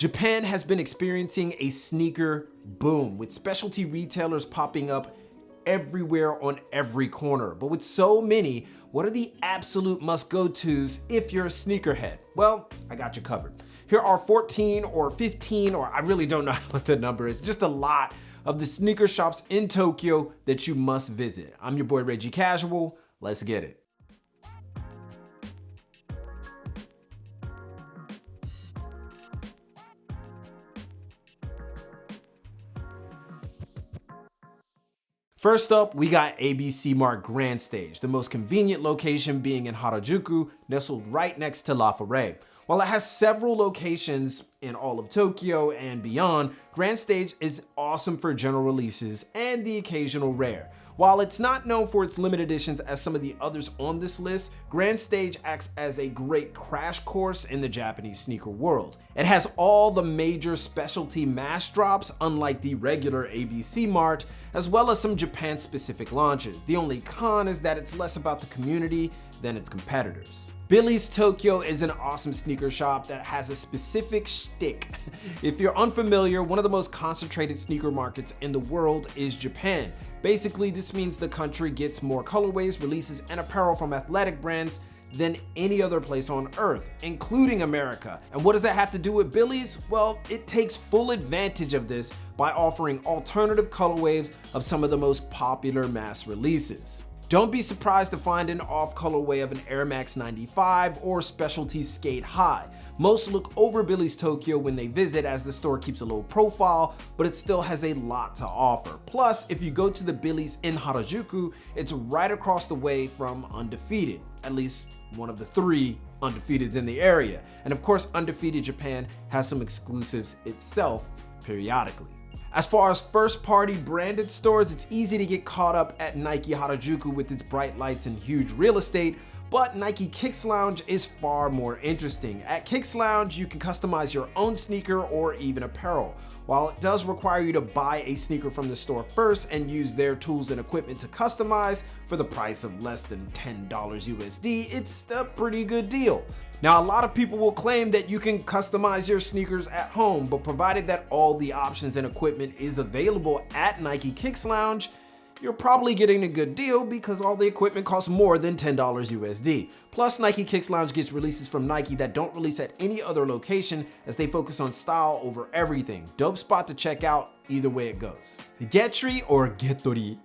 Japan has been experiencing a sneaker boom, with specialty retailers popping up everywhere on every corner. But with so many, what are the absolute must-go-tos if you're a sneakerhead? Well, I got you covered. Here are 14 or 15, or I really don't know what the number is, just a lot of the sneaker shops in Tokyo that you must visit. I'm your boy Reggie Casual. Let's get it. First up, we got ABC-MART Grand Stage, the most convenient location being in Harajuku, nestled right next to La Forêt. While it has several locations in all of Tokyo and beyond, Grand Stage is awesome for general releases and the occasional rare. While it's not known for its limited editions as some of the others on this list, Grand Stage acts as a great crash course in the Japanese sneaker world. It has all the major specialty mass drops, unlike the regular ABC-MART, as well as some Japan-specific launches. The only con is that it's less about the community than its competitors. Billy's Tokyo is an awesome sneaker shop that has a specific shtick. If you're unfamiliar, one of the most concentrated sneaker markets in the world is Japan. Basically, this means the country gets more colorways, releases, and apparel from athletic brands than any other place on earth, including America. And what does that have to do with Billy's? Well, it takes full advantage of this by offering alternative colorways of some of the most popular mass releases. Don't be surprised to find an off colorway of an Air Max 95 or specialty skate high. Most look over Billy's Tokyo when they visit, as the store keeps a low profile, but it still has a lot to offer. Plus, if you go to the Billy's in Harajuku, it's right across the way from Undefeated, at least one of the 3 Undefeateds in the area. And of course, Undefeated Japan has some exclusives itself periodically. As far as first-party branded stores, it's easy to get caught up at Nike Harajuku with its bright lights and huge real estate, but Nike Kicks Lounge is far more interesting. At Kicks Lounge, you can customize your own sneaker or even apparel. While it does require you to buy a sneaker from the store first and use their tools and equipment to customize for the price of less than $10 USD, it's a pretty good deal. Now, a lot of people will claim that you can customize your sneakers at home, but provided that all the options and equipment is available at Nike Kicks Lounge, you're probably getting a good deal because all the equipment costs more than $10 USD. Plus, Nike Kicks Lounge gets releases from Nike that don't release at any other location, as they focus on style over everything. Dope spot to check out either way it goes. GETTRY or GETTRY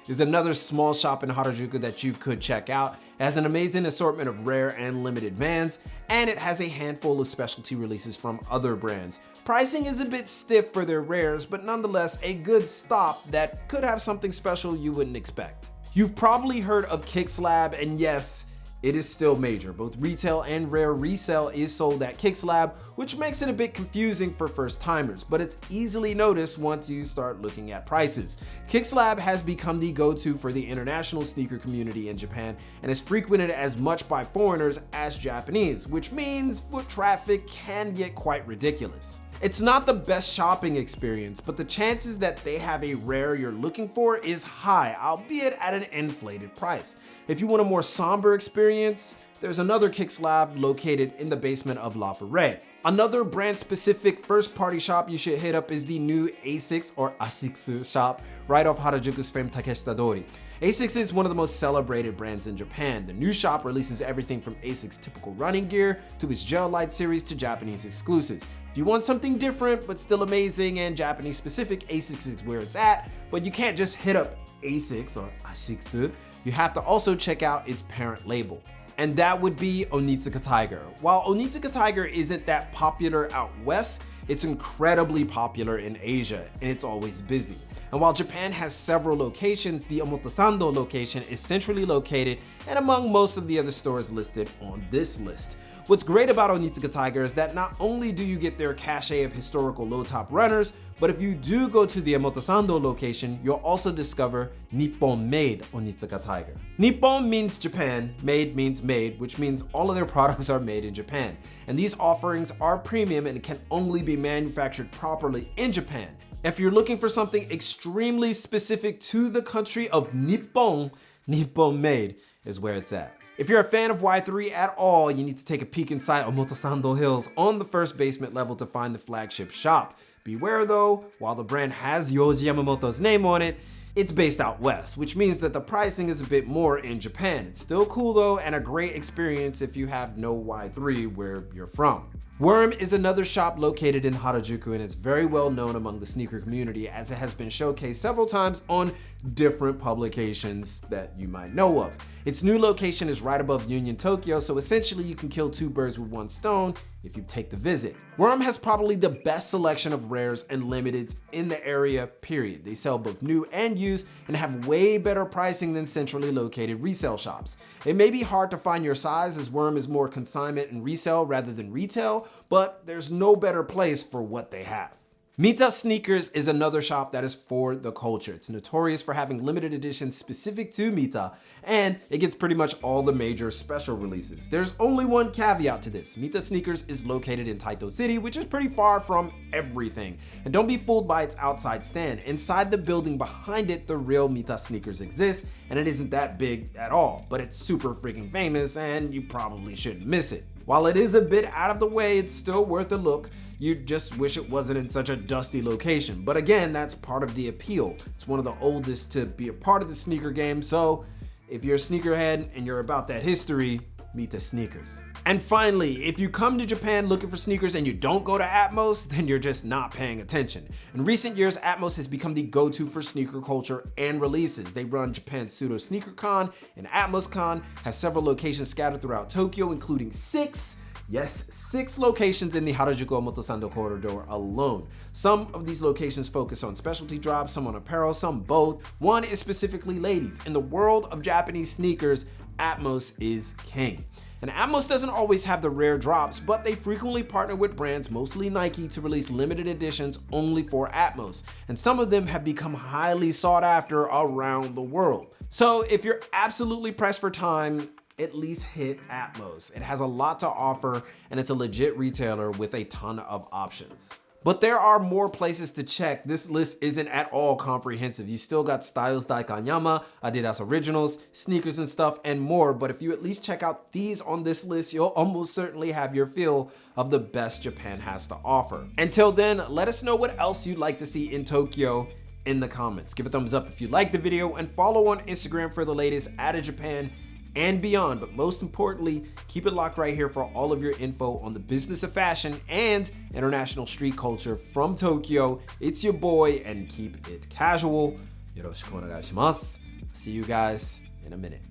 is another small shop in Harajuku that you could check out. It has an amazing assortment of rare and limited Vans, and it has a handful of specialty releases from other brands. Pricing is a bit stiff for their rares, but nonetheless a good stop that could have something special you wouldn't expect. You've probably heard of Kicks Lab, and yes, it is still major. Both retail and rare resale is sold at Kicks Lab, which makes it a bit confusing for first timers, but it's easily noticed once you start looking at prices. Kicks Lab has become the go-to for the international sneaker community in Japan and is frequented as much by foreigners as Japanese, which means foot traffic can get quite ridiculous. It's not the best shopping experience, but the chances that they have a rare you're looking for is high, albeit at an inflated price. If you want a more somber experience, there's another Kicks Lab located in the basement of La Forêt. Another brand-specific first-party shop you should hit up is the new ASICS or ASICS shop right off Harajuku's famed Takeshita Dori. ASICS is one of the most celebrated brands in Japan. The new shop releases everything from ASICS typical running gear to its gel light series to Japanese exclusives. If you want something different but still amazing and Japanese specific, ASICS is where it's at, but you can't just hit up ASICS or ASICS. You have to also check out its parent label, and that would be ONITSUKA Tiger. While ONITSUKA Tiger isn't that popular out west, it's incredibly popular in Asia, and it's always busy. And while Japan has several locations, the Omotesando location is centrally located and among most of the other stores listed on this list. What's great about ONITSUKA Tiger is that not only do you get their cachet of historical low-top runners, but if you do go to the Omotesando location, you'll also discover NIPPON-made ONITSUKA Tiger. Nippon means Japan, made means made, which means all of their products are made in Japan. And these offerings are premium and can only be manufactured properly in Japan. If you're looking for something extremely specific to the country of Nippon, Nippon-made is where it's at. If you're a fan of Y3 at all, you need to take a peek inside Omotesando Hills on the first basement level to find the flagship shop. Beware though, while the brand has Yohji Yamamoto's name on it, it's based out west, which means that the pricing is a bit more in Japan. It's still cool though, and a great experience if you have no Y3 where you're from. Worm is another shop located in Harajuku, and it's very well known among the sneaker community as it has been showcased several times on different publications that you might know of. Its new location is right above Union Tokyo, so essentially you can kill two birds with one stone if you take the visit. Worm has probably the best selection of rares and limiteds in the area, period. They sell both new and used and have way better pricing than centrally located resale shops. It may be hard to find your size as Worm is more consignment and resale rather than retail, but there's no better place for what they have. MITA Sneakers is another shop that is for the culture. It's notorious for having limited editions specific to MITA, and it gets pretty much all the major special releases. There's only one caveat to this. MITA Sneakers is located in Taito City, which is pretty far from everything. And don't be fooled by its outside stand. Inside the building behind it, the real MITA Sneakers exists, and it isn't that big at all, but it's super freaking famous, and you probably shouldn't miss it. While it is a bit out of the way, it's still worth a look. You just wish it wasn't in such a dusty location. But again, that's part of the appeal. It's one of the oldest to be a part of the sneaker game, so if you're a sneakerhead and you're about that history, MITA Sneakers. And finally, if you come to Japan looking for sneakers and you don't go to ATMOS, then you're just not paying attention. In recent years, ATMOS has become the go-to for sneaker culture and releases. They run Japan's Pseudo Sneaker Con, and ATMOS Con has several locations scattered throughout Tokyo, including six locations in the Harajuku Omotesando corridor alone. Some of these locations focus on specialty drops, some on apparel, some both. One is specifically ladies. In the world of Japanese sneakers, ATMOS is king. And ATMOS doesn't always have the rare drops, but they frequently partner with brands, mostly Nike, to release limited editions only for ATMOS. And some of them have become highly sought after around the world. So if you're absolutely pressed for time, at least hit ATMOS. It has a lot to offer, and it's a legit retailer with a ton of options. But there are more places to check. This list isn't at all comprehensive. You still got Styles Daikanyama, Adidas Originals, sneakers and stuff, and more. But if you at least check out these on this list, you'll almost certainly have your fill of the best Japan has to offer. Until then, let us know what else you'd like to see in Tokyo in the comments. Give a thumbs up if you liked the video, and follow on Instagram for the latest out of Japan and beyond. But most importantly, keep it locked right here for all of your info on the business of fashion and international street culture from Tokyo. It's your boy, and keep it casual. Yoroshiku onegai shimasu. See you guys in a minute.